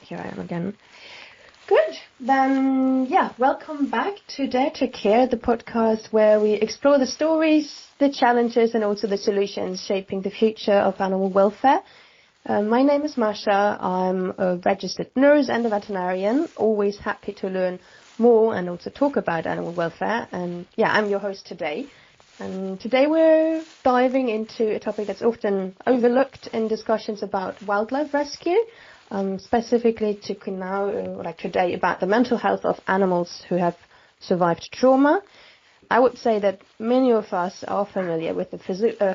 here I am again. Good. Then, welcome back to Dare to Care, the podcast where we explore the stories, the challenges, and also the solutions shaping the future of animal welfare. My name is Masha. I'm a registered nurse and a veterinarian, always happy to learn more and also talk about animal welfare. And I'm your host today. And today we're diving into a topic that's often overlooked in discussions about wildlife rescue. Specifically today about the mental health of animals who have survived trauma. I would say that many of us are familiar with the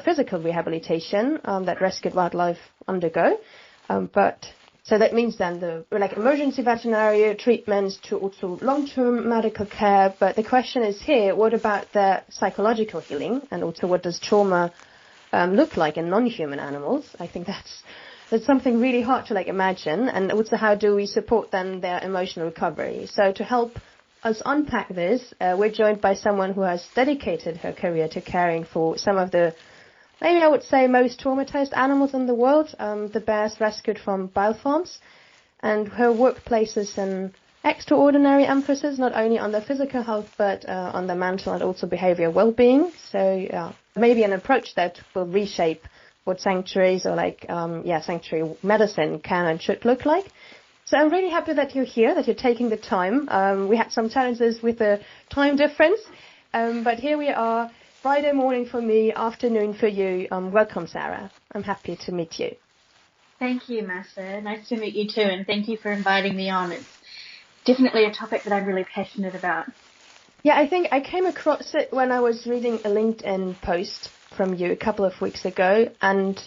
physical rehabilitation that rescued wildlife undergo, so that means then the emergency veterinary treatments to also long-term medical care. But the question is here: what about the psychological healing, and also what does trauma look like in non-human animals? I think that's something really hard to imagine, and also how do we support then their emotional recovery? So to help us unpack this, we're joined by someone who has dedicated her career to caring for some of the, maybe I would say, most traumatized animals in the world, the bears rescued from bile farms, and her work places an extraordinary emphasis not only on their physical health but on their mental and also behavioural well-being. So maybe an approach that will reshape what sanctuaries or sanctuary medicine can and should look like. So I'm really happy that you're here, that you're taking the time. We had some challenges with the time difference, but here we are, Friday morning for me, afternoon for you. Welcome, Sarah. I'm happy to meet you. Thank you, Masha. Nice to meet you too, and thank you for inviting me on. It's definitely a topic that I'm really passionate about. Yeah, I think I came across it when I was reading a LinkedIn post from you a couple of weeks ago, and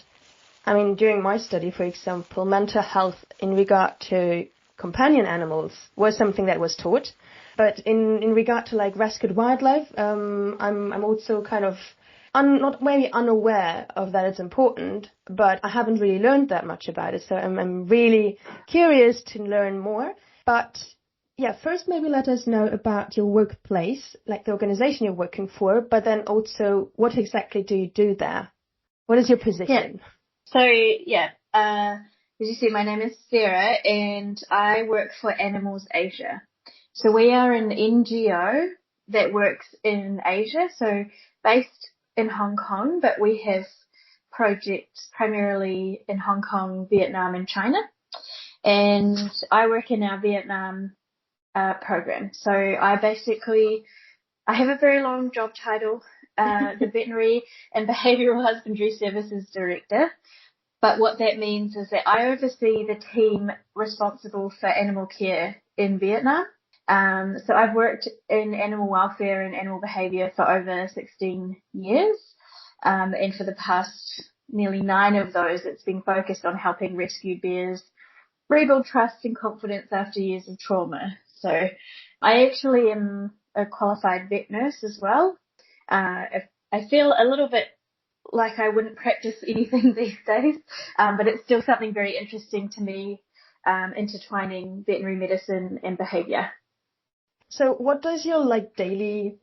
I mean during my study, for example, mental health in regard to companion animals was something that was taught, but in regard to rescued wildlife, I'm also kind of not maybe unaware of that it's important, but I haven't really learned that much about it, so I'm really curious to learn more. But first maybe let us know about your workplace, the organization you're working for, but then also what exactly do you do there? What is your position? So, as you see, my name is Sarah and I work for Animals Asia. So we are an NGO that works in Asia, so based in Hong Kong, but we have projects primarily in Hong Kong, Vietnam and China. And I work in our Vietnam program. So I have a very long job title, the Veterinary and Behavioural Husbandry Services Director. But what that means is that I oversee the team responsible for animal care in Vietnam. So I've worked in animal welfare and animal behaviour for over 16 years. And for the past nearly 9 of those, it's been focused on helping rescued bears rebuild trust and confidence after years of trauma. So I actually am a qualified vet nurse as well. I feel a little bit like I wouldn't practice anything these days, but it's still something very interesting to me, intertwining veterinary medicine and behaviour. So what does your daily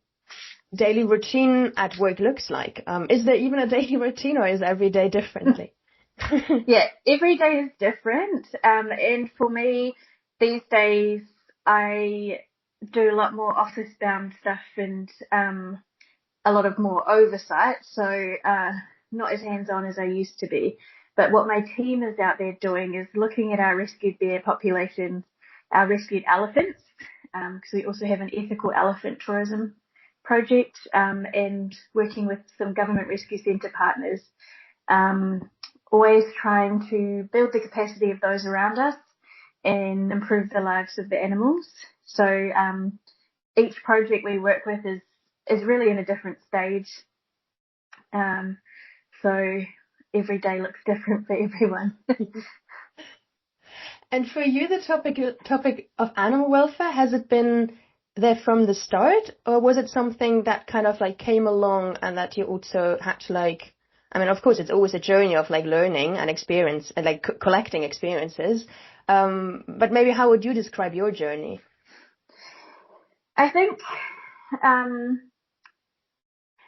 routine at work looks like? Is there even a daily routine, or is every day differently? Yeah, every day is different. And for me, these days, I do a lot more office-bound stuff and a lot of more oversight. So not as hands-on as I used to be. But what my team is out there doing is looking at our rescued bear populations, our rescued elephants, because we also have an ethical elephant tourism project, and working with some government rescue centre partners. Always trying to build the capacity of those around us and improve the lives of the animals. So each project we work with is really in a different stage. So every day looks different for everyone. And for you, the topic of animal welfare, has it been there from the start, or was it something that kind of came along and that you also had to I mean, of course, it's always a journey of learning and experience and collecting experiences. But maybe how would you describe your journey? I think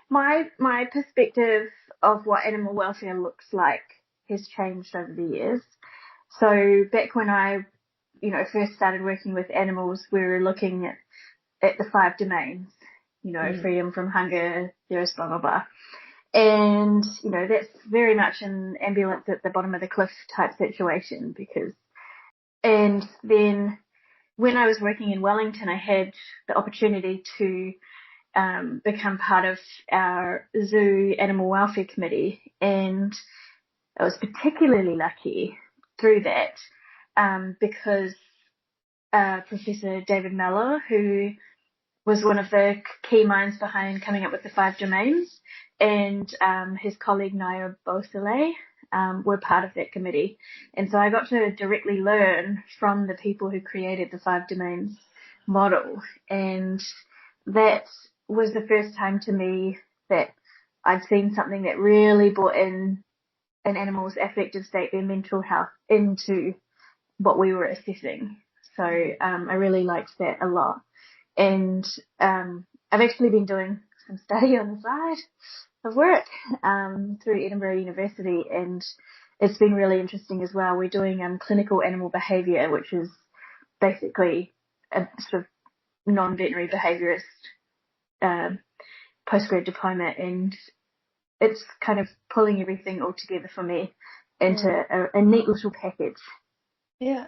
my perspective of what animal welfare looks like has changed over the years. So back when I, first started working with animals, we were looking at the 5 domains, freedom from hunger, thirst, blah, blah, blah. And, that's very much an ambulance at the bottom of the cliff type situation and then when I was working in Wellington, I had the opportunity to become part of our zoo animal welfare committee, and I was particularly lucky through that because Professor David Mellor, who was one of the key minds behind coming up with the 5 domains, and his colleague Naya Beausoleil were part of that committee. And so I got to directly learn from the people who created the 5 domains model. And that was the first time to me that I'd seen something that really brought in an animal's affective state, their mental health, into what we were assessing. So I really liked that a lot. And I've actually been doing some study on the side of work through Edinburgh University, and it's been really interesting as well. We're doing clinical animal behaviour, which is basically a sort of non-veterinary behaviourist postgrad diploma, and it's kind of pulling everything all together for me into a neat little package. Yeah.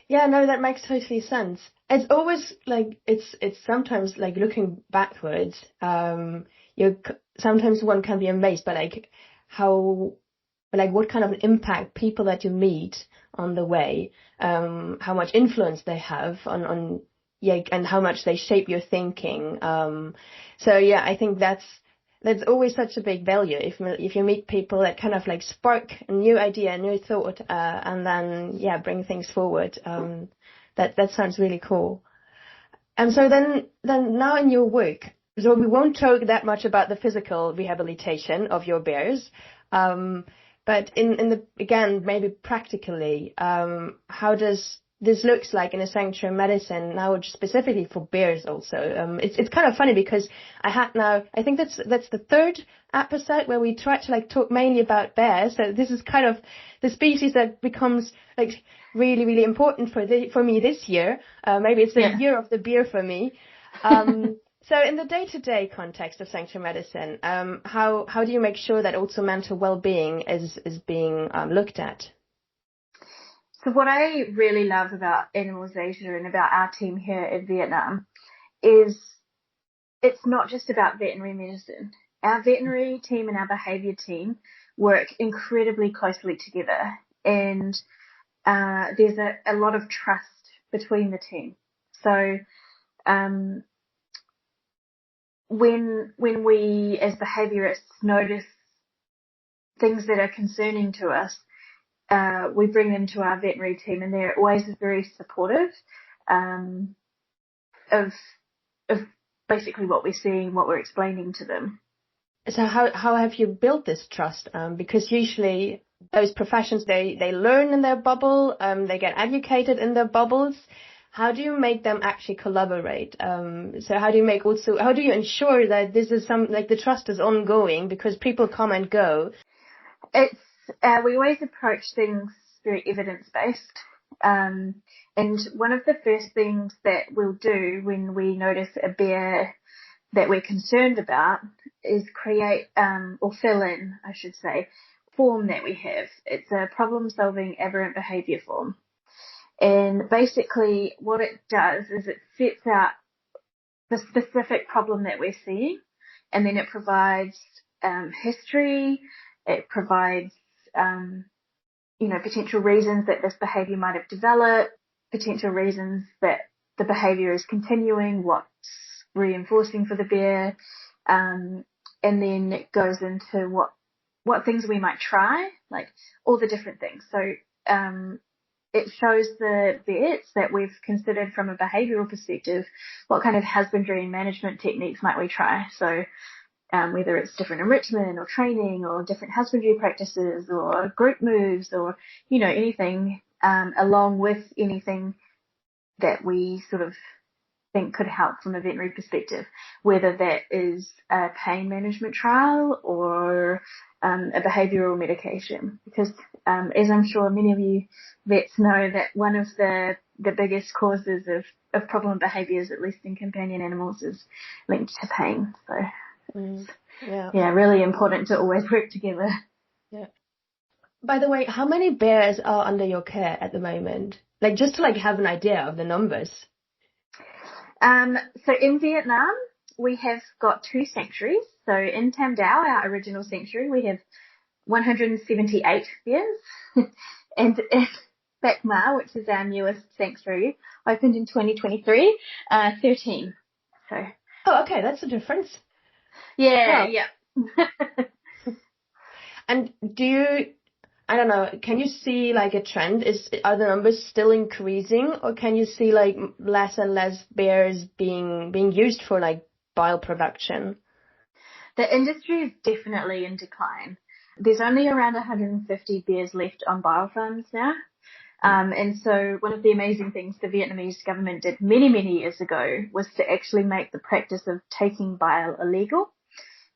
Yeah, no, that makes totally sense. It's always like, it's sometimes like looking backwards, sometimes one can be amazed by like what kind of an impact people that you meet on the way, how much influence they have on and how much they shape your thinking. So yeah, I think that's always such a big value if you meet people that kind of like spark a new idea, a new thought, and then bring things forward. That sounds really cool. And so then now in your work, so we won't talk that much about the physical rehabilitation of your bears, but again maybe practically, how does this looks like in a sanctuary medicine now, specifically for bears also. It's kind of funny because I think that's the 3rd episode where we try to like talk mainly about bears. So this is kind of the species that becomes like really, really important for me this year. Maybe it's the year of the bear for me. So in the day-to-day context of sanctuary medicine, how do you make sure that also mental well-being is being looked at? So what I really love about Animals Asia and about our team here in Vietnam is it's not just about veterinary medicine. Our veterinary team and our behaviour team work incredibly closely together, and there's a lot of trust between the team. So when we as behaviourists notice things that are concerning to us, we bring them to our veterinary team, and they're always very supportive of basically what we're seeing, what we're explaining to them. So how have you built this trust? Because usually those professions, they learn in their bubble, they get educated in their bubbles. How do you make them actually collaborate? So how do you ensure that this is the trust is ongoing, because people come and go? We always approach things very evidence-based. And one of the first things that we'll do when we notice a bear that we're concerned about is create, or fill in, I should say, form that we have. It's a problem-solving aberrant behaviour form. And basically what it does is it sets out the specific problem that we're seeing, and then it provides history, it provides potential reasons that this behaviour might have developed, potential reasons that the behaviour is continuing, what's reinforcing for the bear, and then it goes into what things we might try, like all the different things. So it shows the vets that we've considered from a behavioural perspective what kind of husbandry and management techniques might we try. So whether it's different enrichment or training or different husbandry practices or group moves or, anything, along with anything that we sort of think could help from a veterinary perspective, whether that is a pain management trial or a behavioural medication, because as I'm sure many of you vets know, that one of the biggest causes of problem behaviours, at least in companion animals, is linked to pain. So yeah, really important to always work together. Yeah. By the way, how many bears are under your care at the moment? Like, just to like have an idea of the numbers. So in Vietnam, we have got 2 sanctuaries. So in Tam Dao, our original sanctuary, we have 178 bears. And in Bac Ma, which is our newest sanctuary, opened in 2023, 13. So. Oh, okay, that's a difference. Yeah, wow. Yeah. And I don't know, can you see like a trend? Are the numbers still increasing, or can you see like less and less bears being used for like bile production? The industry is definitely in decline. There's only around 150 bears left on biofarms now. And so one of the amazing things the Vietnamese government did many, many years ago was to actually make the practice of taking bile illegal.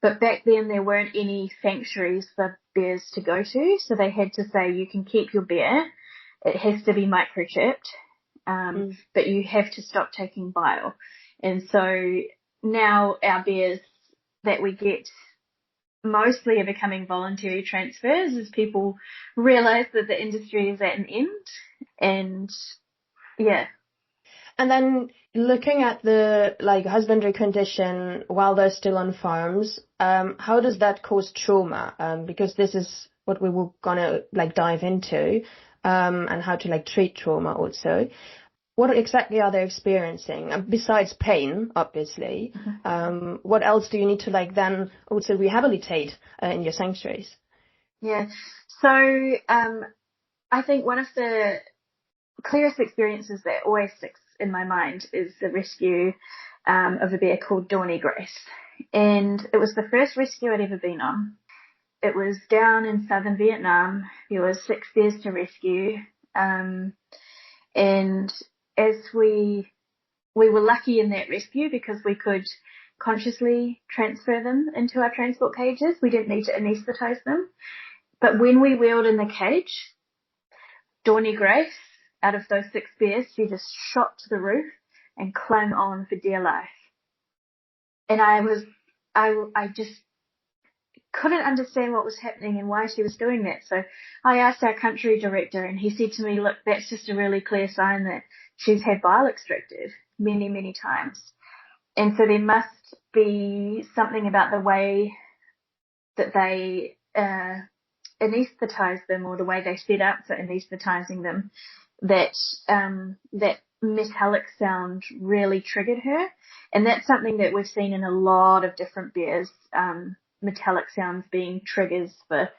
But back then there weren't any sanctuaries for bears to go to, so they had to say, you can keep your bear, it has to be microchipped, but you have to stop taking bile. And so now our bears that we get mostly are becoming voluntary transfers as people realise that the industry is at an end. And yeah. And then looking at the like husbandry condition while they're still on farms, how does that cause trauma? Because this is what we were gonna like dive into, and how to like treat trauma also. What exactly are they experiencing? Besides pain, obviously, what else do you need to like then also rehabilitate in your sanctuaries? Yeah. So I think one of the clearest experiences that always sticks in my mind is the rescue of a bear called Dawny Grace. And it was the first rescue I'd ever been on. It was down in southern Vietnam. There were 6 bears to rescue. And as we were lucky in that rescue because we could consciously transfer them into our transport cages. We didn't need to anaesthetize them. But when we wheeled in the cage, Dawny Grace, out of those 6 bears, she just shot to the roof and clung on for dear life. And I just couldn't understand what was happening and why she was doing that. So I asked our country director, and he said to me, look, that's just a really clear sign that she's had bile extracted many, many times. And so there must be something about the way that they anaesthetize them, or the way they set up for anaesthetizing them, that that metallic sound really triggered her. And that's something that we've seen in a lot of different bears, metallic sounds being triggers for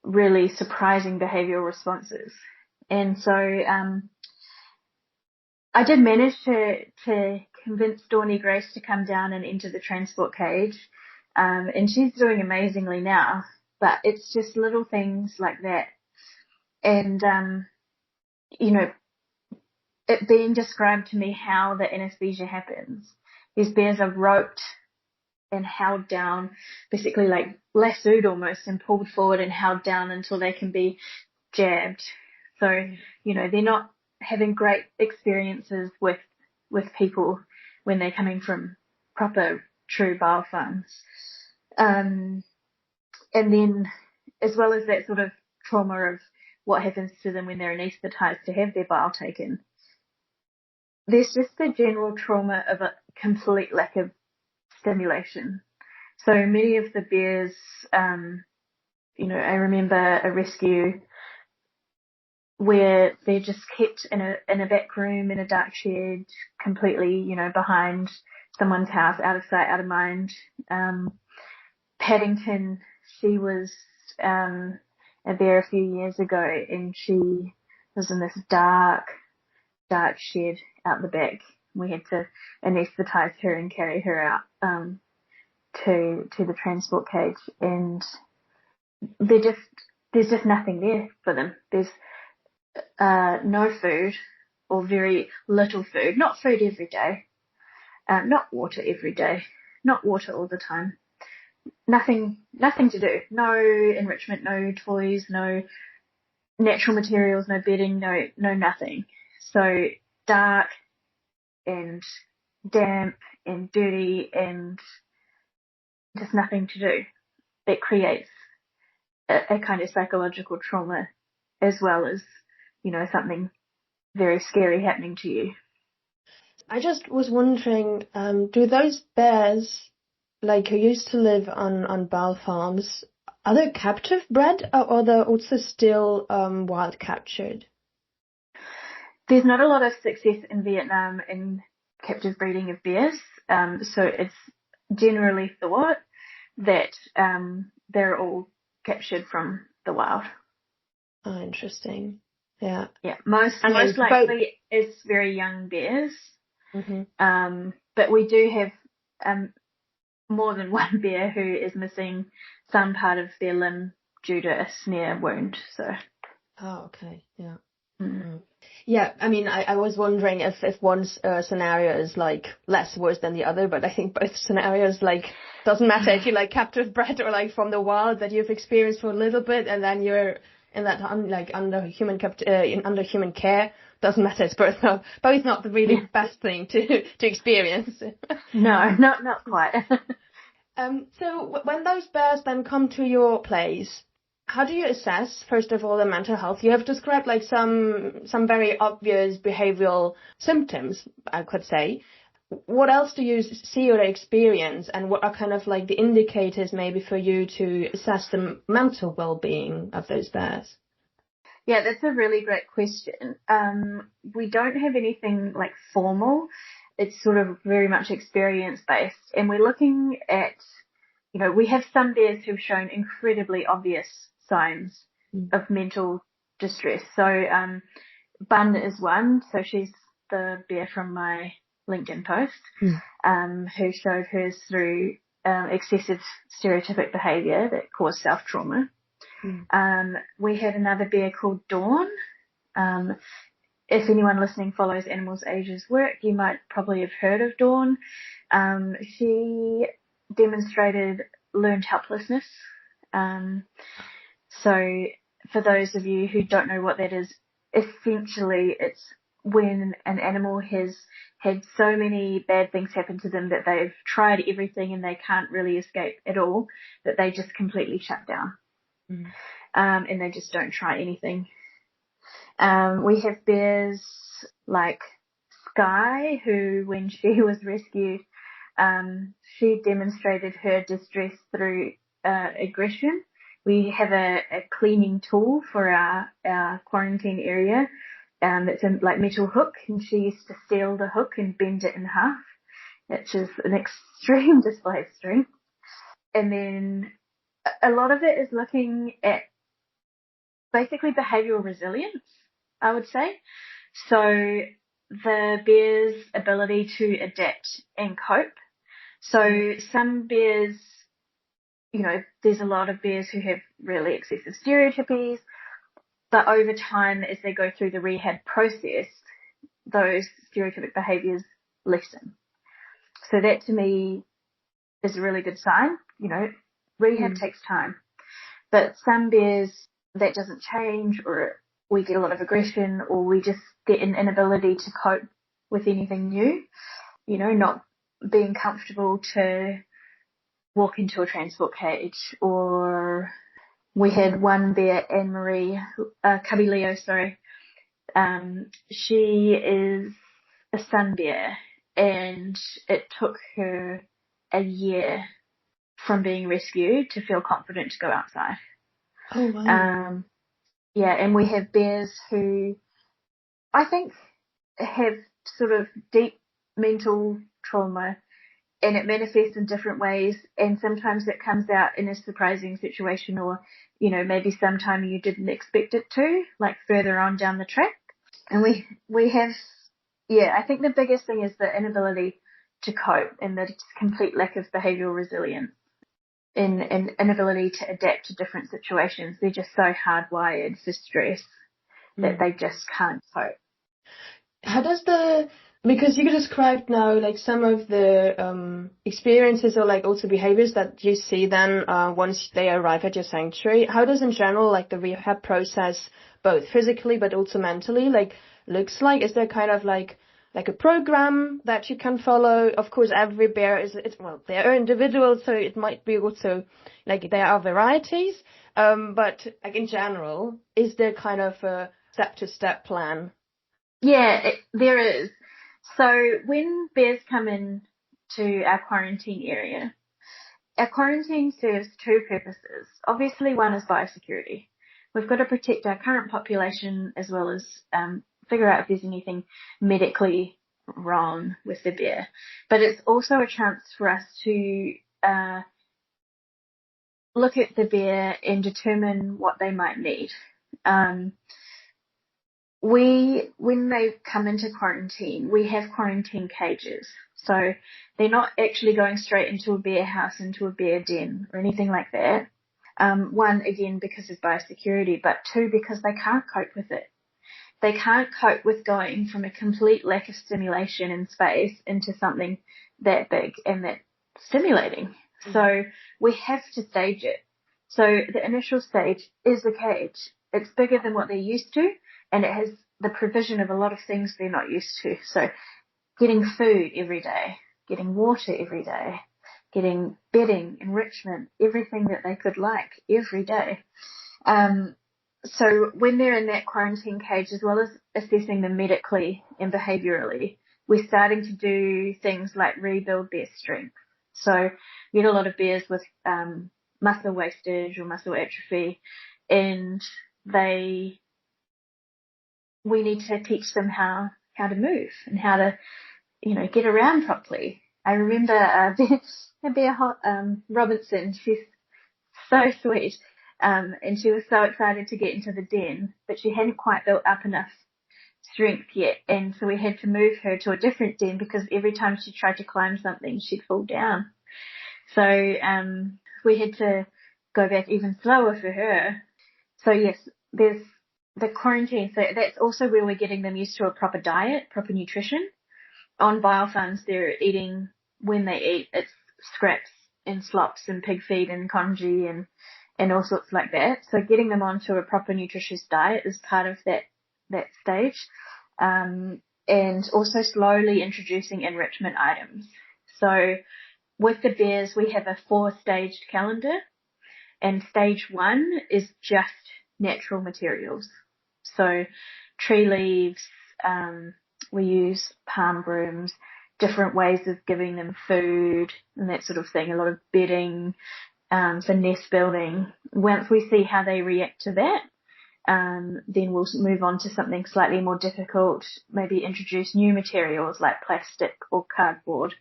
really surprising behavioural responses. And so I did manage to convince Dawny Grace to come down and enter the transport cage, and she's doing amazingly now. But it's just little things like that. And, you know, it being described to me how the anesthesia happens. These bears are roped and held down, basically like lassoed almost, and pulled forward and held down until they can be jabbed. So, you know, they're not having great experiences with people when they're coming from proper, true bile farms. And then, as well as that sort of trauma of what happens to them when they're anaesthetized to have their bile taken, there's just the general trauma of a complete lack of stimulation. So many of the bears, you know, I remember a rescue where they're just kept in a back room in a dark shed, completely, you know, behind someone's house, out of sight, out of mind. Paddington, she was a bear a few years ago, and she was in this dark shed out the back. We had to anaesthetize her and carry her out to the transport cage, and there's just nothing there for them. There's no food, or very little food, not food every day, not water every day, not water all the time. nothing to do. No enrichment, no toys, no natural materials, no bedding, no nothing. So dark and damp and dirty and just nothing to do. It creates a kind of psychological trauma as well as, something very scary happening to you. I just was wondering, do those bears, like who used to live on bile farms, are they captive bred or are they also still wild captured? There's not a lot of success in Vietnam in captive breeding of bears, so it's generally thought that they're all captured from the wild. Oh, interesting. Yeah. Yeah, most likely it's very young bears. Mm-hmm. But we do have more than one bear who is missing some part of their limb due to a snare wound. So. Oh, okay. Yeah. Mm. Yeah, I mean, I was wondering if one scenario is like less worse than the other, but I think both scenarios, like, doesn't matter if you're like captive bred or like from the wild that you've experienced for a little bit and then you're in that under human care, doesn't matter. It's both not the really best thing to experience. No, not quite. So when those bears then come to your place, how do you assess, first of all, the mental health? You have described like some very obvious behavioural symptoms, I could say. What else do you see or experience, and what are kind of like the indicators maybe for you to assess the mental well-being of those bears? Yeah, that's a really great question. We don't have anything like formal. It's sort of very much experience based, and we're looking at, we have some bears who've shown incredibly obvious signs of mental distress. So Bun is one. So she's the bear from my LinkedIn post, who showed hers through excessive stereotypic behaviour that caused self-trauma. We had another bear called Dawn. If anyone listening follows Animals Asia's work, you might probably have heard of Dawn. She demonstrated learned helplessness. So for those of you who don't know what that is, essentially it's when an animal has had so many bad things happen to them that they've tried everything and they can't really escape at all, that they just completely shut down. And they just don't try anything. We have bears like Sky, who when she was rescued, she demonstrated her distress through aggression. We have a cleaning tool for our quarantine area that's a like metal hook, and she used to steal the hook and bend it in half, which is an extreme display of strength. And then a lot of it is looking at basically behavioural resilience, I would say. So the bear's ability to adapt and cope. So some bears, there's a lot of bears who have really excessive stereotypies, but over time, as they go through the rehab process, those stereotypic behaviours lessen. So that to me is a really good sign. Rehab takes time, but some bears that doesn't change, or we get a lot of aggression, or we just get an inability to cope with anything new, not being comfortable to walk into a transport cage. Or we had one bear, Anne-Marie, Cubby Leo, sorry. She is a sun bear, and it took her a year from being rescued to feel confident to go outside. Oh, wow. Yeah, and we have bears who I think have sort of deep mental trauma, and it manifests in different ways, and sometimes it comes out in a surprising situation, or maybe sometime you didn't expect it to, like further on down the track. And we have, I think the biggest thing is the inability to cope and the complete lack of behavioural resilience and inability to adapt to different situations. They're just so hardwired for stress that they just can't cope. How does the Because you described now like some of the experiences or like also behaviors that you see then once they arrive at your sanctuary. How does in general like the rehab process, both physically but also mentally, like looks like? Is there kind of like a program that you can follow? Of course, every bear they are individual, so it might be also like there are varieties. But like in general, is there kind of a step-to-step plan? Yeah, there is. So when bears come in to our quarantine area, our quarantine serves two purposes. Obviously, one is biosecurity. We've got to protect our current population as well as figure out if there's anything medically wrong with the bear. But it's also a chance for us to look at the bear and determine what they might need. When they come into quarantine, we have quarantine cages. So they're not actually going straight into a bear house, into a bear den or anything like that. One, again, because of biosecurity, but two, because they can't cope with it. They can't cope with going from a complete lack of stimulation in space into something that big and that stimulating. Mm-hmm. So we have to stage it. So the initial stage is a cage. It's bigger than what they're used to, and it has the provision of a lot of things they're not used to. So getting food every day, getting water every day, getting bedding, enrichment, everything that they could like every day. So when they're in that quarantine cage, as well as assessing them medically and behaviourally, we're starting to do things like rebuild their strength. So we get a lot of bears with muscle wastage or muscle atrophy, and we need to teach them how to move and how to, get around properly. I remember Bear Robinson, she's so sweet. And she was so excited to get into the den, but she hadn't quite built up enough strength yet. And so we had to move her to a different den because every time she tried to climb something, she'd fall down. So we had to go back even slower for her. So yes, there's the quarantine. So that's also where we're getting them used to a proper diet, proper nutrition. On bile farms, they're eating, when they eat, it's scraps and slops and pig feed and congee and all sorts like that. So getting them onto a proper nutritious diet is part of that stage. And also slowly introducing enrichment items. So with the bears, we have a 4-staged calendar, and stage 1 is just natural materials. So tree leaves, we use palm brooms, different ways of giving them food and that sort of thing, a lot of bedding, for nest building. Once we see how they react to that, then we'll move on to something slightly more difficult, maybe introduce new materials like plastic or cardboard,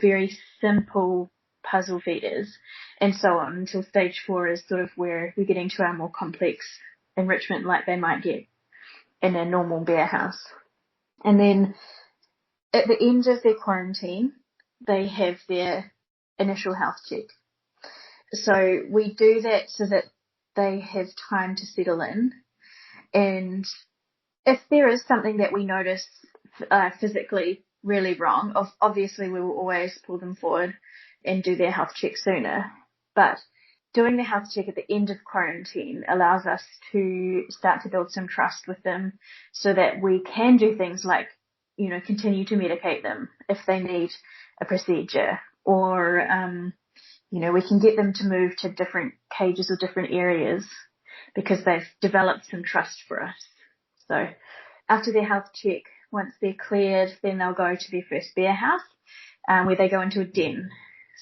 very simple puzzle feeders, and so on, until stage 4 is sort of where we're getting to our more complex enrichment like they might get in a normal bear house. And then at the end of their quarantine, they have their initial health check. So we do that so that they have time to settle in. And if there is something that we notice physically really wrong, obviously we will always pull them forward and do their health check sooner. But doing the health check at the end of quarantine allows us to start to build some trust with them so that we can do things like, continue to medicate them if they need a procedure, or we can get them to move to different cages or different areas because they've developed some trust for us. So after their health check, once they're cleared, then they'll go to their first bear house, where they go into a den.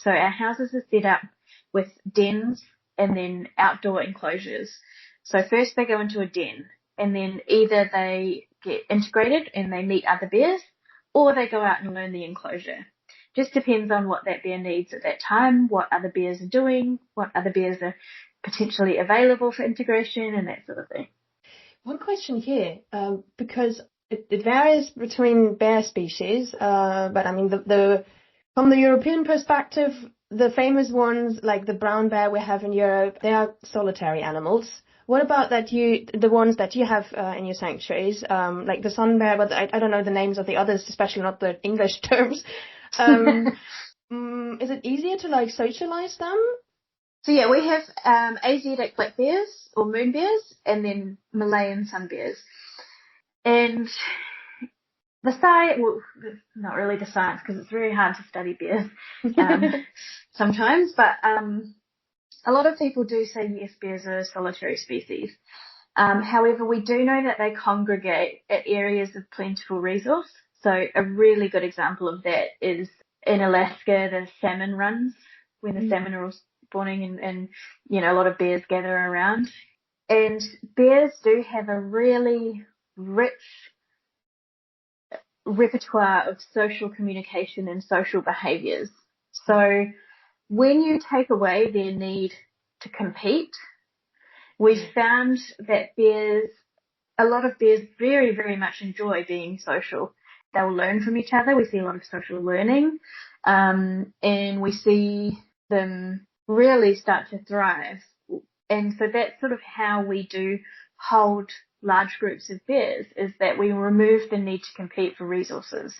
So our houses are set up with dens and then outdoor enclosures. So first they go into a den, and then either they get integrated and they meet other bears, or they go out and learn the enclosure. Just depends on what that bear needs at that time, what other bears are doing, what other bears are potentially available for integration, and that sort of thing. One question here, because it varies between bear species, but I mean, from the European perspective, the famous ones like the brown bear we have in Europe, they are solitary animals. What about the ones that you have in your sanctuaries, like the sun bear, but I don't know the names of the others, especially not the English terms. Is it easier to like socialize them? So yeah, we have Asiatic black bears or moon bears, and then Malayan sun bears. And well, not really the science, because it's very hard to study bears sometimes, but a lot of people do say yes, bears are a solitary species. However, we do know that they congregate at areas of plentiful resource. So a really good example of that is in Alaska, the salmon runs, when the salmon are all spawning, and a lot of bears gather around. And bears do have a really rich repertoire of social communication and social behaviours. So when you take away their need to compete, we've found that a lot of bears very, very much enjoy being social. They'll learn from each other. We see a lot of social learning, and we see them really start to thrive. And so that's sort of how we do hold large groups of bears, is that we remove the need to compete for resources.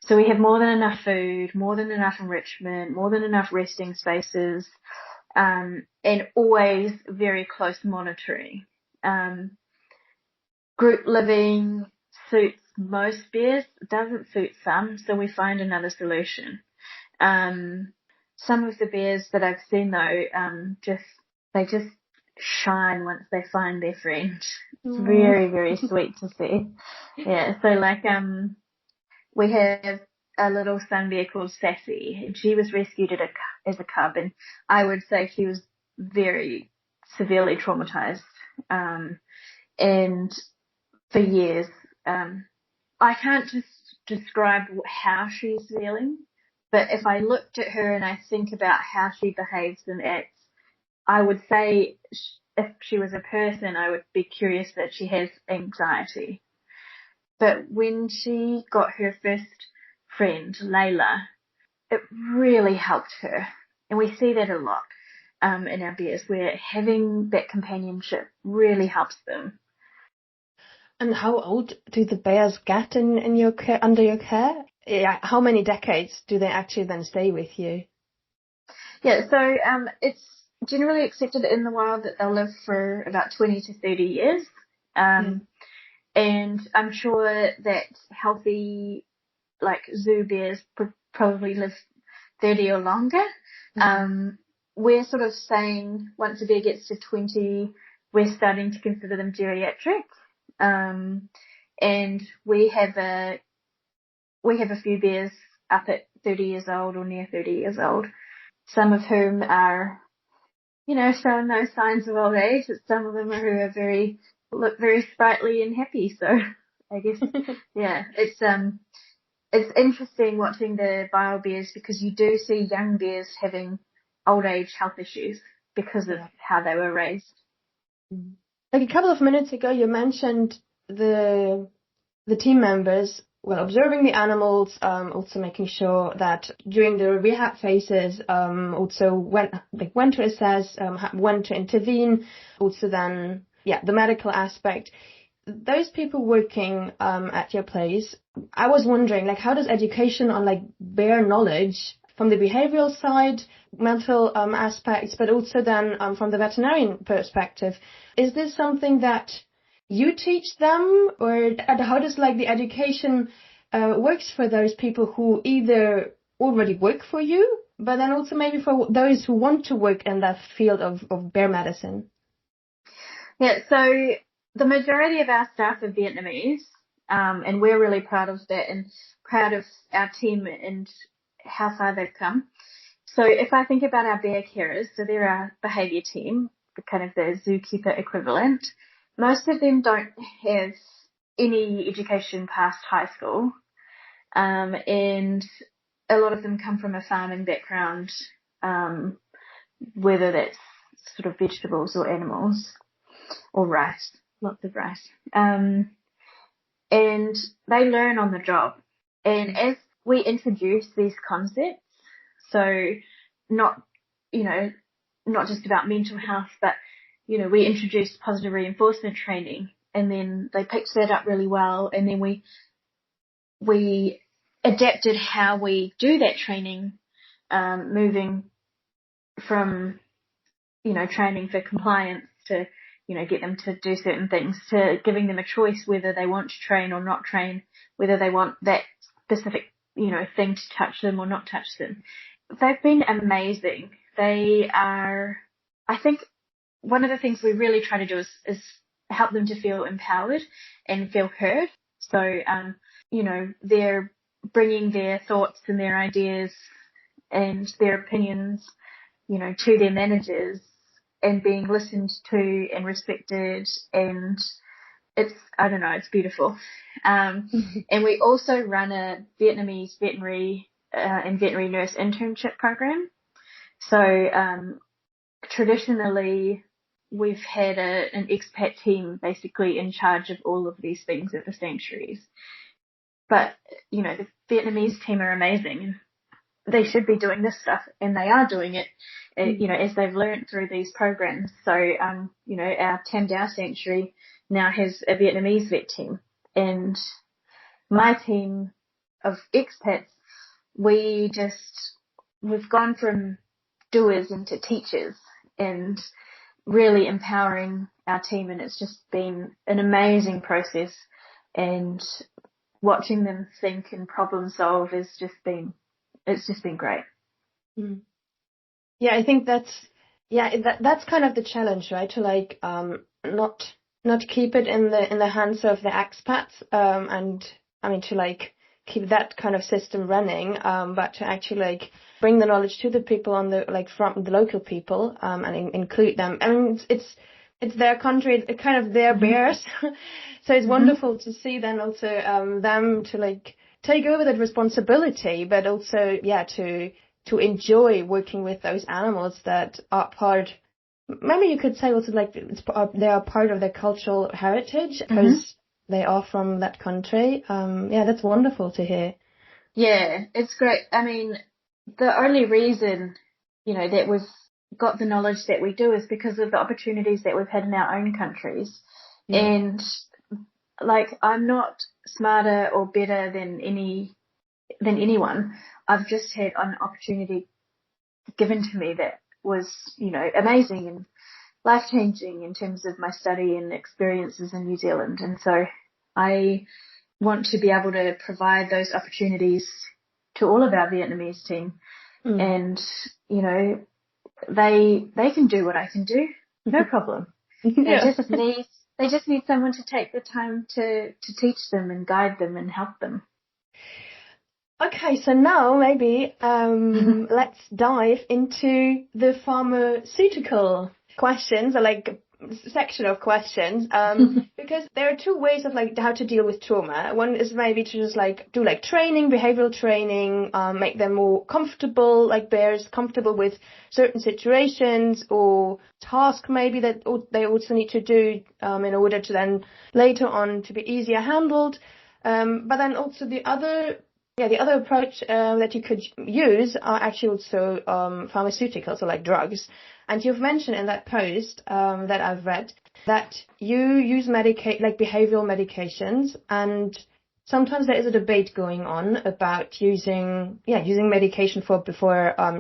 So we have more than enough food, more than enough enrichment, more than enough resting spaces, and always very close monitoring. Group living suits most bears, doesn't suit some, so we find another solution. Some of the bears that I've seen though, they just shine once they find their friend. It's very, very sweet to see. Yeah, so like we have a little sun bear called Sassy, and she was rescued as a cub, and I would say she was very severely traumatized. And for years, I can't just describe how she's feeling, but if I looked at her and I think about how she behaves and acts, I would say if she was a person, I would be curious that she has anxiety. But when she got her first friend, Layla, it really helped her. And we see that a lot in our bears, where having that companionship really helps them. And how old do the bears get in your care, under your care? Yeah, how many decades do they actually then stay with you? Yeah, so it's generally accepted in the wild that they'll live for about 20 to 30 years. And I'm sure that healthy, like zoo bears probably live 30 or longer. We're sort of saying once a bear gets to 20, we're starting to consider them geriatric. And we have a few bears up at 30 years old or near 30 years old, some of whom are, showing no signs of old age. Some of them who look very sprightly and happy. So I guess, yeah, it's interesting watching the bile bears, because you do see young bears having old age health issues because of how they were raised. Like a couple of minutes ago, you mentioned the team members, observing the animals, also making sure that during the rehab phases, also when to assess, when to intervene, also then, the medical aspect. Those people working at your place, I was wondering, how does education on bear knowledge from the behavioural side, mental aspects, but also then from the veterinarian perspective, is this something that you teach them, or how does the education works for those people who either already work for you, but then also maybe for those who want to work in that field of bear medicine? Yeah, so the majority of our staff are Vietnamese, and we're really proud of that and proud of our team and how far they've come. So if I think about our bear carers, so they're our behaviour team, kind of the zookeeper equivalent. Most of them don't have any education past high school, and a lot of them come from a farming background, whether that's sort of vegetables or animals or rice, lots of rice. And they learn on the job. And as we introduce these concepts, so not just about mental health, but we introduced positive reinforcement training, and then they picked that up really well, and then we adapted how we do that training, moving from, training for compliance to, get them to do certain things, to giving them a choice whether they want to train or not train, whether they want that specific, thing to touch them or not touch them. They've been amazing. They are, I think one of the things we really try to do is help them to feel empowered and feel heard. So, they're bringing their thoughts and their ideas and their opinions, to their managers, and being listened to and respected, and it's beautiful. And we also run a Vietnamese veterinary and veterinary nurse internship program. So traditionally, we've had an expat team basically in charge of all of these things at the sanctuaries. But, the Vietnamese team are amazing. They should be doing this stuff, and they are doing it, as they've learned through these programs. So, our Tam Dao sanctuary now has a Vietnamese vet team, and my team of expats, we've gone from doers into teachers, and really empowering our team, and it's just been an amazing process, and watching them think and problem solve it's just been great. Yeah, I think that's kind of the challenge, right? To not keep it in the hands of the expats, and I mean to keep that kind of system running, but to actually bring the knowledge to the people from the local people, and include them. I mean, it's their country, kind of their bears. So it's wonderful to see then also them to take over that responsibility, but also to enjoy working with those animals that are part. Maybe you could say also they are part of their cultural heritage because they are from that country. That's wonderful to hear. Yeah, it's great. I mean, the only reason that we've got the knowledge that we do is because of the opportunities that we've had in our own countries. And I'm not smarter or better than anyone. I've just had an opportunity given to me that was, amazing and life-changing in terms of my study and experiences in New Zealand. And so I want to be able to provide those opportunities to all of our Vietnamese team. And, they can do what I can do. No problem. They just need someone to take the time to teach them and guide them and help them. Okay, so now maybe let's dive into the pharmaceutical questions, or section of questions, because there are two ways of how to deal with trauma. One is maybe to just do training, behavioral training, make them more comfortable, bears comfortable with certain situations or tasks maybe that they also need to do in order to then later on to be easier handled. But then also the other approach that you could use are actually also pharmaceuticals, or drugs. And you've mentioned in that post that I've read that you use behavioral medications, and sometimes there is a debate going on about using medication for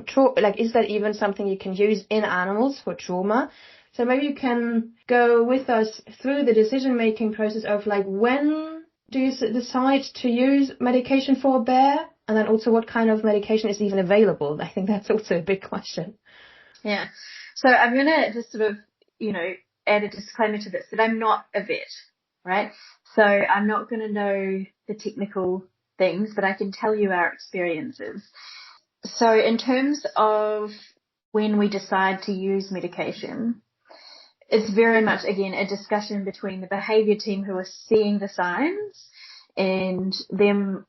trauma. Is that even something you can use in animals for trauma? So maybe you can go with us through the decision-making process of when do you decide to use medication for a bear? And then also what kind of medication is even available? I think that's also a big question. Yeah. So I'm going to just sort of, add a disclaimer to this, that I'm not a vet, right? So I'm not going to know the technical things, but I can tell you our experiences. So in terms of when we decide to use medication, it's very much, again, a discussion between the behaviour team who are seeing the signs and them,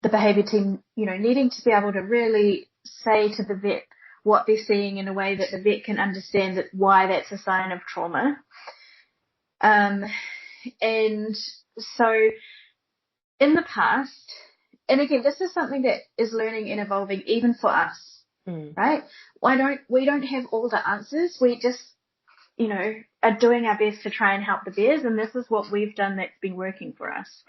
the behaviour team, needing to be able to really say to the vet what they're seeing in a way that the vet can understand why that's a sign of trauma. And so in the past, and again, this is something that is learning and evolving even for us, right? We don't have all the answers. We just, are doing our best to try and help the bears, and this is what we've done that's been working for us.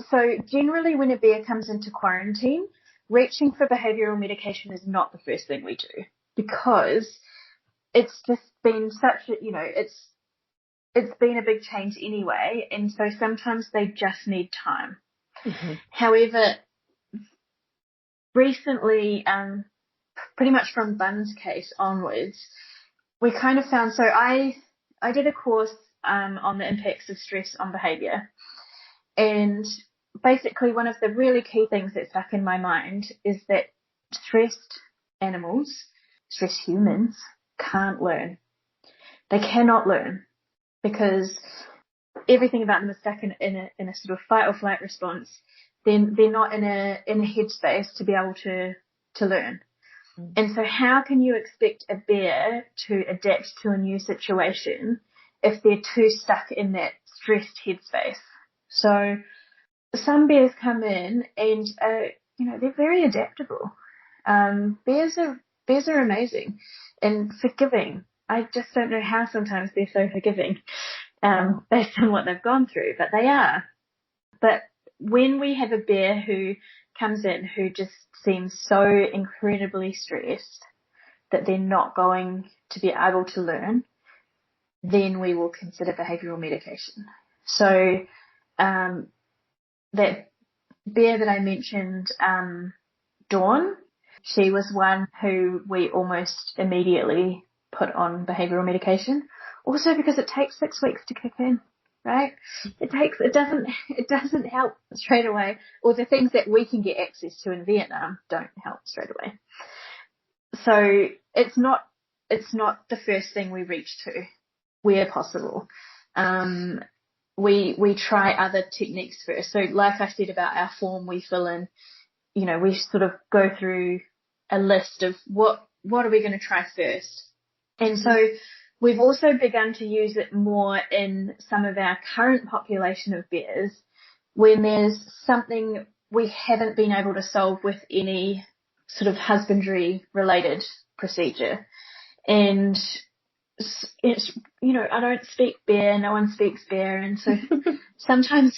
So generally when a bear comes into quarantine, reaching for behavioural medication is not the first thing we do, because it's just been such a, it's been a big change anyway, and so sometimes they just need time. Mm-hmm. However, recently, pretty much from Bun's case onwards, we kind of found, so I did a course on the impacts of stress on behaviour, and basically one of the really key things that stuck in my mind is that stressed animals, stressed humans, can't learn. They cannot learn, because everything about them is stuck in a sort of fight or flight response. Then they're not in a headspace to be able to learn. Mm. And so how can you expect a bear to adapt to a new situation if they're too stuck in that stressed headspace? So some bears come in and they're very adaptable. Bears are amazing and forgiving. I just don't know how sometimes they're so forgiving, based on what they've gone through, but they are. But when we have a bear who comes in who just seems so incredibly stressed that they're not going to be able to learn, then we will consider behavioural medication. So that bear that I mentioned, Dawn, she was one who we almost immediately put on behavioural medication. Also because it takes 6 weeks to kick in, right? It doesn't help straight away, or the things that we can get access to in Vietnam don't help straight away. So it's not the first thing we reach to where possible. We try other techniques first. So like I said about our form we fill in, we sort of go through a list of what are we going to try first. And so we've also begun to use it more in some of our current population of bears when there's something we haven't been able to solve with any sort of husbandry related procedure. And it's, I don't speak bear, no one speaks bear. And so sometimes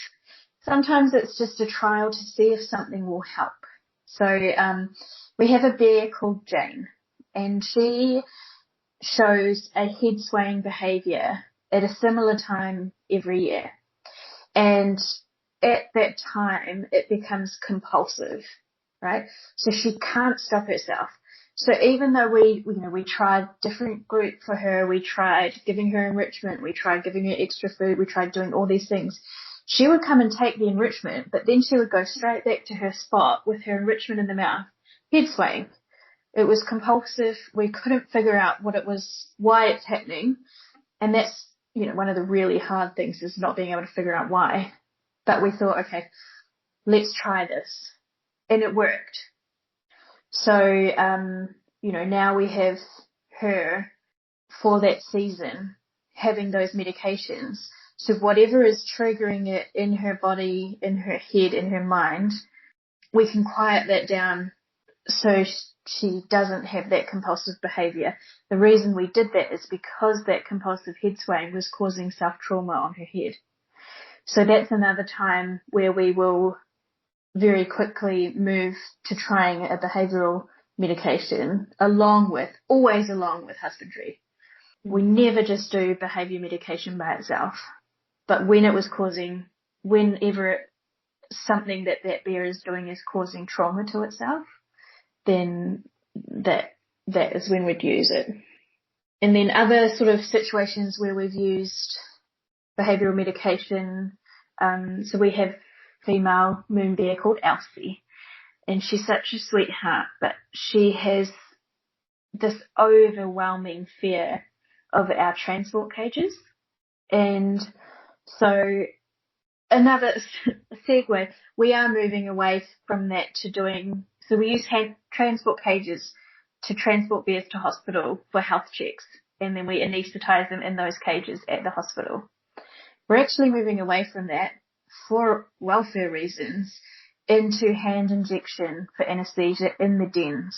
it's just a trial to see if something will help. So we have a bear called Jane, and she shows a head swaying behaviour at a similar time every year. And at that time, it becomes compulsive, right? So she can't stop herself. So even though we tried different group for her, we tried giving her enrichment, we tried giving her extra food, we tried doing all these things, she would come and take the enrichment, but then she would go straight back to her spot with her enrichment in the mouth, head swaying. It was compulsive. We couldn't figure out what it was, why it's happening. And that's, one of the really hard things is not being able to figure out why. But we thought, okay, let's try this. And it worked. So, now we have her for that season having those medications. So whatever is triggering it in her body, in her head, in her mind, we can quiet that down so she doesn't have that compulsive behaviour. The reason we did that is because that compulsive head swaying was causing self-trauma on her head. So that's another time where we will very quickly move to trying a behavioural medication always along with husbandry. We never just do behaviour medication by itself. But whenever something that bear is doing is causing trauma to itself, then that is when we'd use it. And then other sort of situations where we've used behavioural medication, so we have female moon bear called Elsie, and she's such a sweetheart, but she has this overwhelming fear of our transport cages. And so another segue, we are moving away from that to doing, so we use transport cages to transport bears to hospital for health checks, and then we anaesthetise them in those cages at the hospital. We're actually moving away from that for welfare reasons into hand injection for anaesthesia in the dens.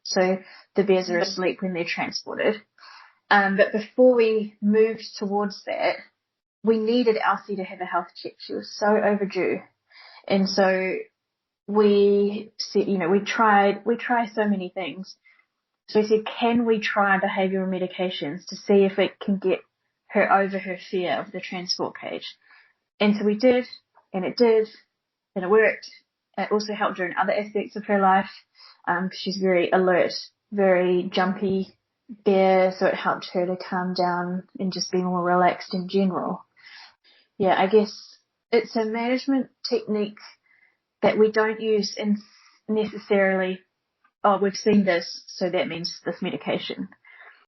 So the bears are asleep when they're transported. But before we moved towards that, we needed Elsie to have a health check. She was so overdue. And so we said, we try so many things. So we said, can we try behavioural medications to see if it can get her over her fear of the transport cage? And so we did, and it did, and it worked. It also helped her in other aspects of her life. She's very alert, very jumpy bear, so it helped her to calm down and just be more relaxed in general. Yeah, I guess it's a management technique that we don't use in necessarily, we've seen this, so that means this medication.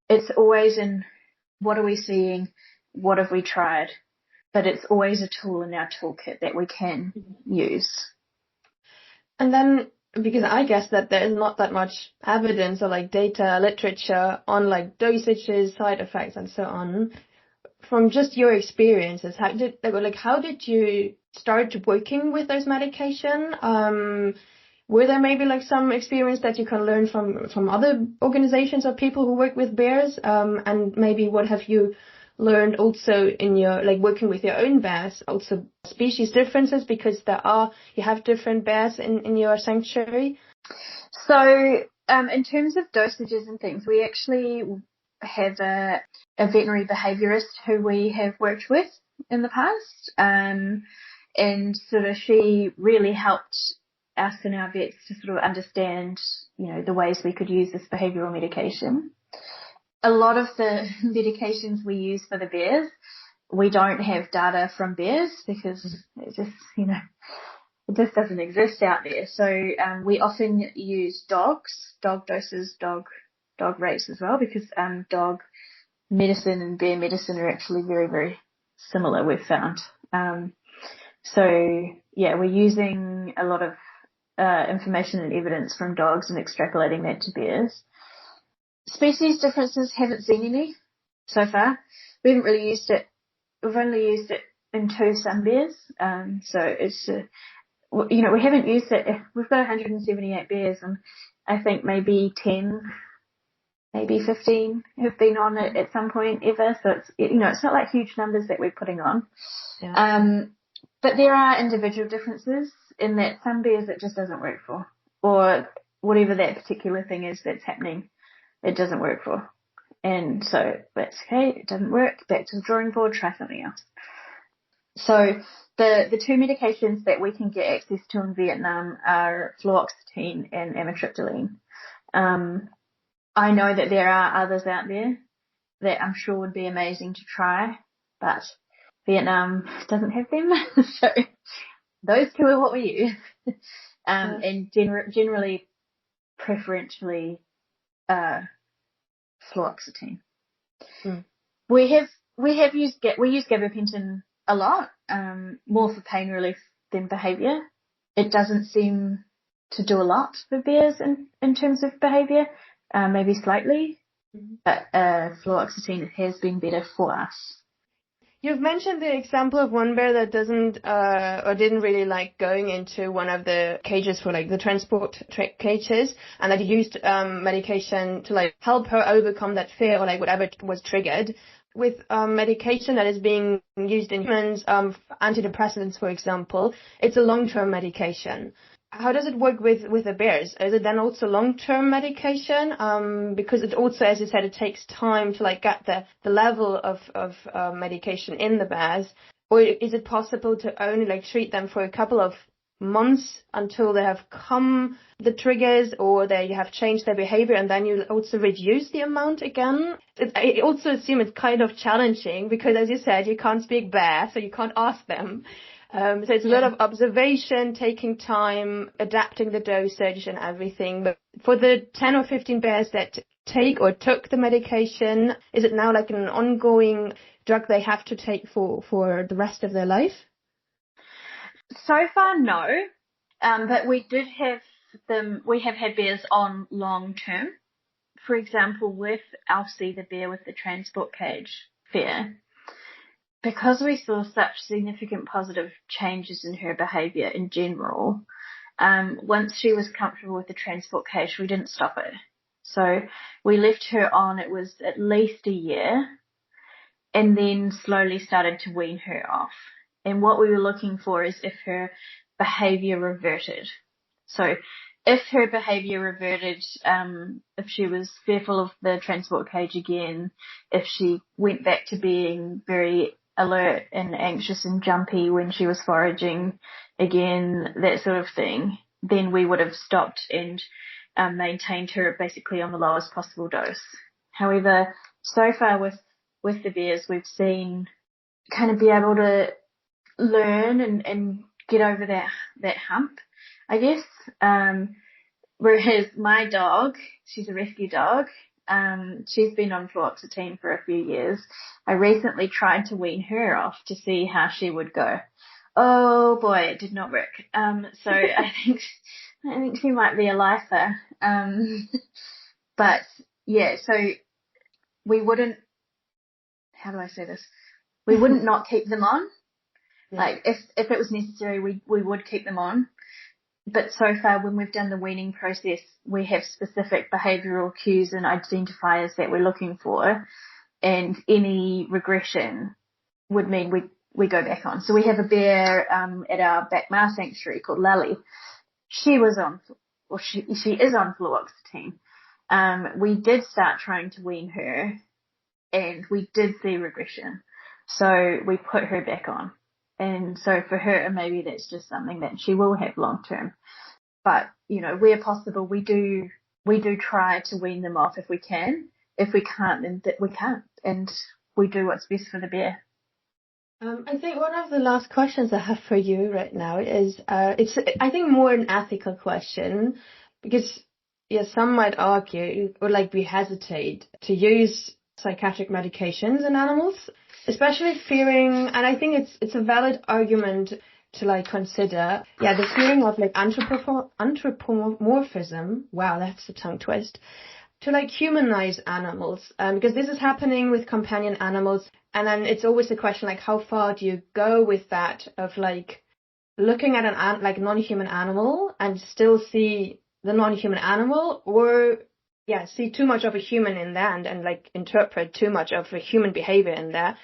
It's always in, what are we seeing? What have we tried? But it's always a tool in our toolkit that we can use. And then, because I guess that there is not that much evidence or like data, literature on like dosages, side effects, and so on. From just your experiences, how did you start working with those medication? Were there maybe like some experience that you can learn from other organizations or people who work with bears? And maybe what have you learned also in your like working with your own bears, also species differences, because you have different bears in your sanctuary? So in terms of dosages and things, we actually have a veterinary behaviourist who we have worked with in the past, and sort of she really helped us and our vets to sort of understand, the ways we could use this behavioural medication. A lot of the medications we use for the bears, we don't have data from bears because it just, it just doesn't exist out there. So we often use dog doses, dog rates as well, because dog medicine and bear medicine are actually very, very similar, we've found. So yeah, we're using a lot of information and evidence from dogs and extrapolating that to bears. Species differences, haven't seen any so far. We haven't really used it. We've only used it in 2 sun bears. So it's, we haven't used it. We've got 178 bears, and I think maybe 10, maybe 15 have been on it at some point ever. So it's, it's not like huge numbers that we're putting on. Yeah. But there are individual differences in that some bears it just doesn't work for, or whatever that particular thing is that's happening, it doesn't work for. And so that's okay, it doesn't work, back to the drawing board, try something else. So the 2 medications that we can get access to in Vietnam are fluoxetine and amitriptyline. I know that there are others out there that I'm sure would be amazing to try, but Vietnam doesn't have them. So those 2 are what we use. And generally, preferentially, fluoxetine. We use gabapentin a lot, more for pain relief than behaviour. It doesn't seem to do a lot for bears in terms of behaviour, maybe slightly, but fluoxetine has been better for us. You've mentioned the example of one bear that doesn't or didn't really like going into one of the cages for like the transport cages, and that used medication to like help her overcome that fear or like whatever was triggered. With medication that is being used in humans, antidepressants, for example, it's a long-term medication. How does it work with the bears? Is it then also long-term medication? Because it also, as you said, it takes time to like get the level of medication in the bears. Or is it possible to only like treat them for a couple of months until they have come the triggers or they have changed their behavior, and then you also reduce the amount again? I also assume it's kind of challenging because, as you said, you can't speak bear, so you can't ask them. So it's a lot of observation, taking time, adapting the dosage and everything. But for the 10 or 15 bears that take or took the medication, is it now like an ongoing drug they have to take for the rest of their life? So far, no. But we have had bears on long term. For example, with Elsie, the bear with the transport cage fear, because we saw such significant positive changes in her behaviour in general, once she was comfortable with the transport cage, we didn't stop it. So we left her on, it was at least a year, and then slowly started to wean her off. And what we were looking for is if her behaviour reverted. So if her behaviour reverted, if she was fearful of the transport cage again, if she went back to being very alert and anxious and jumpy when she was foraging again, that sort of thing, then we would have stopped and maintained her basically on the lowest possible dose. However, so far with the bears, we've seen kind of be able to learn and get over that hump, I guess. Whereas my dog, she's a rescue dog, she's been on fluoxetine for a few years. I recently tried to wean her off to see how she would go. Oh boy, it did not work. So I think she might be a lifer. But yeah, so we wouldn't, how do I say this? We wouldn't not keep them on. Yeah. Like if it was necessary, we would keep them on. But so far, when we've done the weaning process, we have specific behavioural cues and identifiers that we're looking for, and any regression would mean we go back on. So we have a bear at our back mare sanctuary called Lally. She was on, or she is on fluoxetine. We did start trying to wean her, and we did see regression. So we put her back on. And so for her, maybe that's just something that she will have long term. But, you know, where possible, we do try to wean them off if we can. If we can't, then we can't. And we do what's best for the bear. I think one of the last questions I have for you right now is, it's, I think, more an ethical question, because, yeah, some might argue, or like we hesitate to use psychiatric medications in animals, especially fearing, and I think it's a valid argument to like consider, yeah, the fearing of like anthropomorphism, wow, that's a tongue twist, to like humanize animals, because this is happening with companion animals, and then it's always the question like how far do you go with that of like looking at an like non-human animal and still see the non-human animal, or yeah, see too much of a human in there and like interpret too much of a human behavior in there.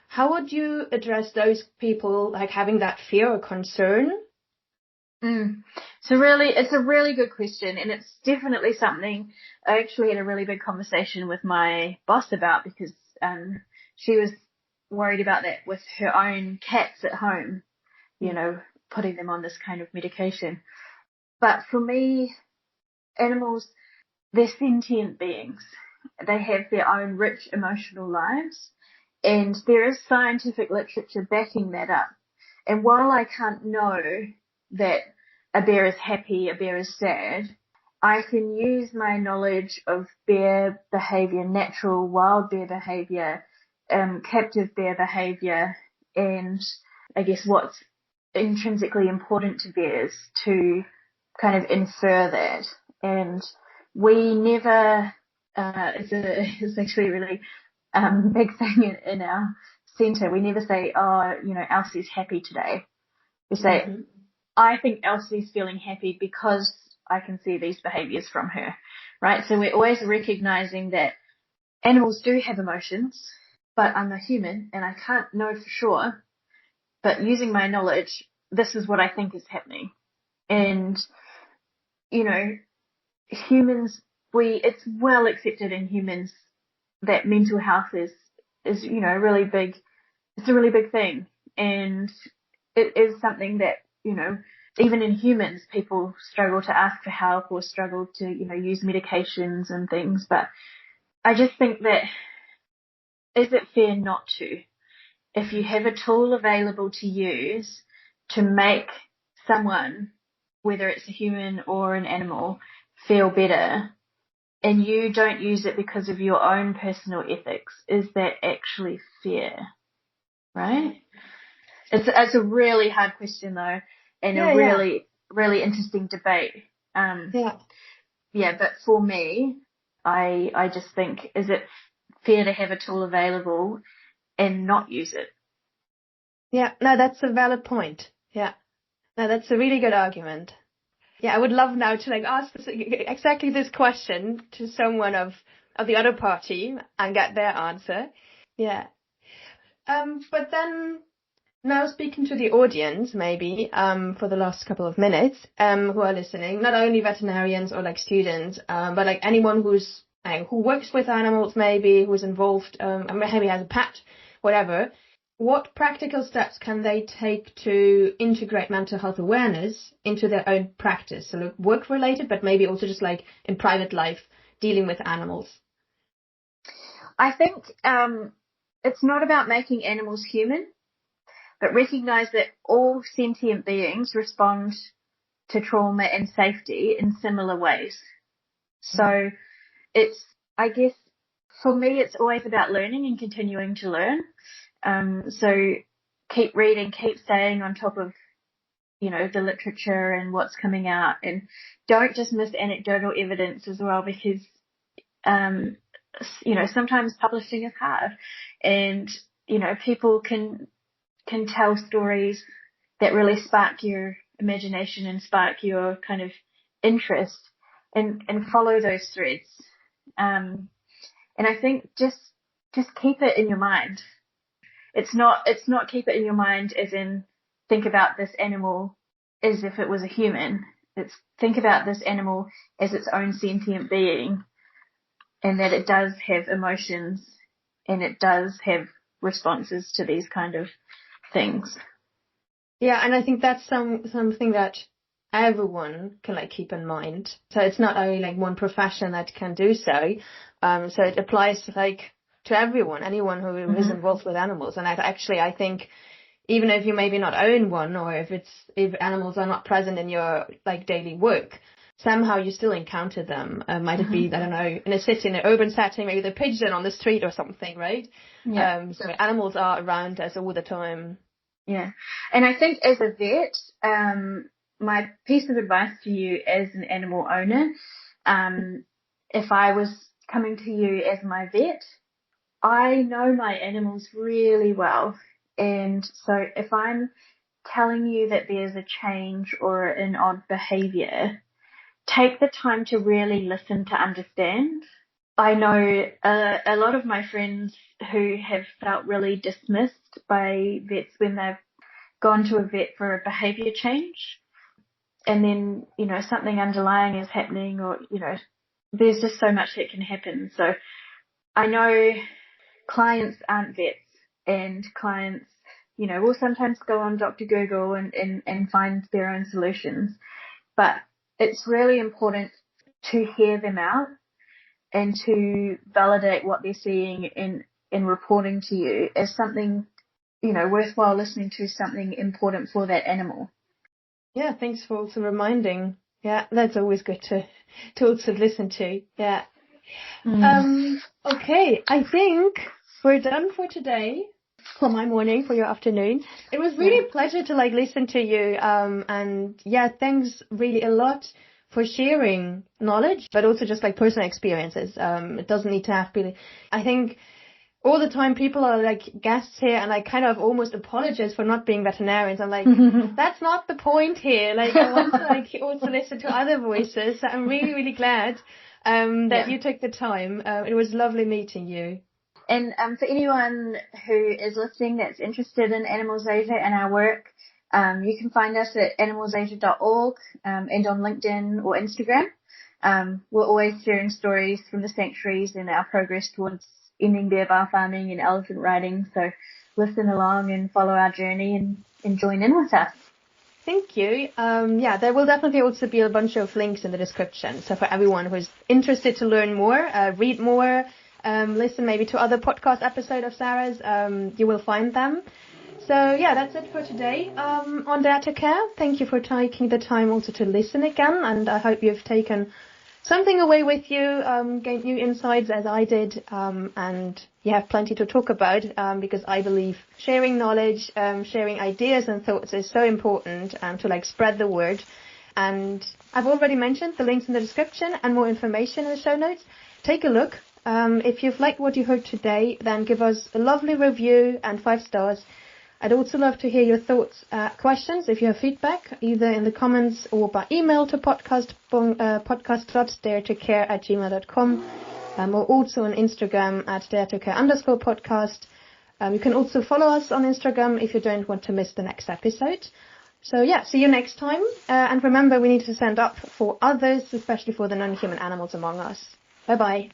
How would you address those people like having that fear or concern? So really, it's a really good question, and it's definitely something I actually had a really big conversation with my boss about, because she was worried about that with her own cats at home, you know, putting them on this kind of medication. But for me, animals, they're sentient beings. They have their own rich emotional lives, and there is scientific literature backing that up. And while I can't know that a bear is happy, a bear is sad, I can use my knowledge of bear behaviour, natural wild bear behaviour, captive bear behaviour, and I guess what's intrinsically important to bears to kind of infer that. And we never, it's actually a really big thing in our centre. We never say, oh, you know, Elsie's happy today. We say, I think Elsie's feeling happy because I can see these behaviours from her, right? So we're always recognising that animals do have emotions, but I'm a human and I can't know for sure. But using my knowledge, this is what I think is happening. And, you know, humans, it's well accepted in humans that mental health is, you know, really big. It's a really big thing. And it is something that, you know, even in humans, people struggle to ask for help or struggle to, you know, use medications and things. But I just think that, is it fair not to? If you have a tool available to use to make someone, whether it's a human or an animal, feel better, and you don't use it because of your own personal ethics, is that actually fair? Right? It's a really hard question though, and a really interesting debate. But for me, I just think, is it fair to have a tool available and not use it? Yeah, no, that's a valid point. Yeah. No, that's a really good argument. Yeah, I would love now to like ask exactly this question to someone of the other party and get their answer. Yeah. But then now speaking to the audience, maybe, for the last couple of minutes, who are listening, not only veterinarians or like students, but like anyone who works with animals, maybe, who's involved, maybe has a pet, whatever. What practical steps can they take to integrate mental health awareness into their own practice? So like work related, but maybe also just like in private life, dealing with animals. I think it's not about making animals human, but recognize that all sentient beings respond to trauma and safety in similar ways. So it's, I guess, for me, it's always about learning and continuing to learn. So keep reading, keep staying on top of, the literature and what's coming out, and don't just miss anecdotal evidence as well, because, sometimes publishing is hard, and, people can tell stories that really spark your imagination and spark your kind of interest, and follow those threads. And I think just keep it in your mind. It's not keep it in your mind as in think about this animal as if it was a human. It's think about this animal as its own sentient being, and that it does have emotions and it does have responses to these kind of things. Yeah, and I think that's something that everyone can like keep in mind. So it's not only like one profession that can do so. So it applies like to everyone, anyone who is involved with animals. And I think even if you maybe not own one, or if animals are not present in your like daily work, somehow you still encounter them. Might it be, I don't know, in a city, in an urban setting, maybe the pigeon on the street or something, right? Yeah. So animals are around us all the time. Yeah. And I think as a vet, my piece of advice to you as an animal owner, if I was coming to you as my vet, I know my animals really well. And so if I'm telling you that there's a change or an odd behavior, take the time to really listen to understand. I know a lot of my friends who have felt really dismissed by vets when they've gone to a vet for a behavior change, and then, something underlying is happening, or, there's just so much that can happen. So I know clients aren't vets, and clients, will sometimes go on Dr. Google and find their own solutions, but it's really important to hear them out and to validate what they're seeing in reporting to you as something, worthwhile listening to, something important for that animal. Yeah, thanks for also reminding. Yeah, that's always good to also listen to. Yeah. Okay, I think we're done for today. For my morning, for your afternoon. It was really a pleasure to like listen to you. And yeah, thanks really a lot for sharing knowledge, but also just like personal experiences. It doesn't need to have to be, I think all the time people are like guests here and I kind of almost apologize for not being veterinarians. I'm like, that's not the point here. Like I want to like also listen to other voices. So I'm really, really glad that you took the time. It was lovely meeting you. And for anyone who is listening that's interested in Animals Asia and our work, you can find us at animalsasia.org and on LinkedIn or Instagram. We're always sharing stories from the sanctuaries and our progress towards ending bear bar farming and elephant riding. So listen along and follow our journey and join in with us. Thank you. There will definitely also be a bunch of links in the description. So for everyone who's interested to learn more, read more, listen maybe to other podcast episodes of Sarah's, you will find them. So yeah, that's it for today on Dare to Care. Thank you for taking the time also to listen again, and I hope you've taken something away with you, gained new insights as I did, and you have plenty to talk about because I believe sharing knowledge, sharing ideas and thoughts is so important to like spread the word. And I've already mentioned the links in the description and more information in the show notes. Take a look. If you've liked what you heard today, then give us a lovely review and 5 stars I'd also love to hear your thoughts, questions, if you have feedback, either in the comments or by email to podcast.daretocare@gmail.com, or also on Instagram at daretocare_podcast. You can also follow us on Instagram if you don't want to miss the next episode. So yeah, see you next time. And remember, we need to stand up for others, especially for the non-human animals among us. Bye bye.